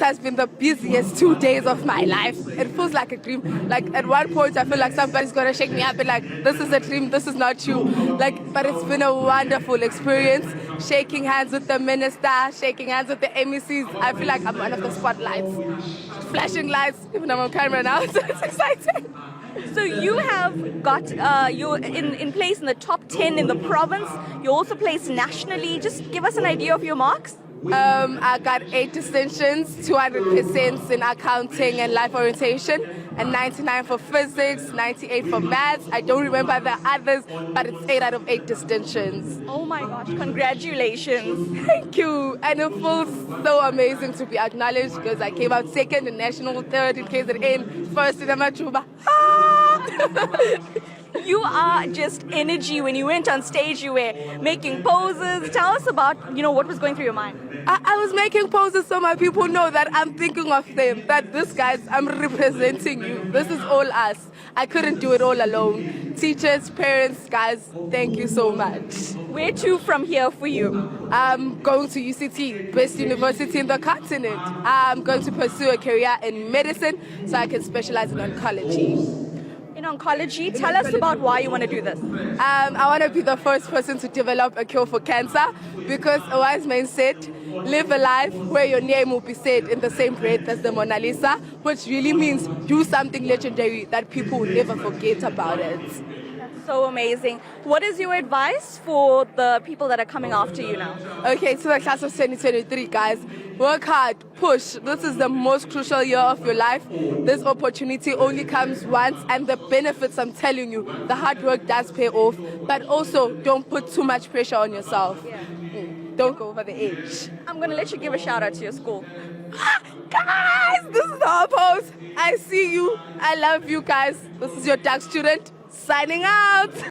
has been the busiest 2 days of my life. It feels like a dream. Like at one point, I feel like somebody's gonna shake me up and like, this is a dream, this is not you. Like, but it's been a wonderful experience. Shaking hands with the minister, shaking hands with the MECs. I feel like I'm one of the spotlights. Flashing lights, even though I'm on camera now, so it's exciting. So you have got you in place in the top 10 in the province. You also placed nationally. Just give us an idea of your marks. I got 8 distinctions, 200% in accounting and life orientation, and 99 for physics, 98 for maths. I don't remember the others, but it's 8 out of 8 distinctions. Oh my gosh, congratulations. Thank you. And it feels so amazing to be acknowledged because I came out second in national, third in KZN, first in Amachuba. You are just energy. When you went on stage, you were making poses. Tell us about, what was going through your mind. I was making poses so my people know that I'm thinking of them, that this, guys, I'm representing you. This is all us. I couldn't do it all alone. Teachers, parents, guys, thank you so much. Where to from here for you? I'm going to UCT, best university in the continent. I'm going to pursue a career in medicine so I can specialize in oncology. In oncology, tell us about why you want to do this. I want to be the first person to develop a cure for cancer because a wise man said, live a life where your name will be said in the same breath as the Mona Lisa, which really means do something legendary that people will never forget about it. So amazing. What is your advice for the people that are coming after you now? Okay, to the class of 2023, guys, work hard, push. This is the most crucial year of your life. This opportunity only comes once, and the benefits, I'm telling you, the hard work does pay off. But also, don't put too much pressure on yourself. Yeah. Don't go over the edge. I'm going to let you give a shout out to your school. Guys, this is the pose. I see you. I love you guys. This is your dark student signing out.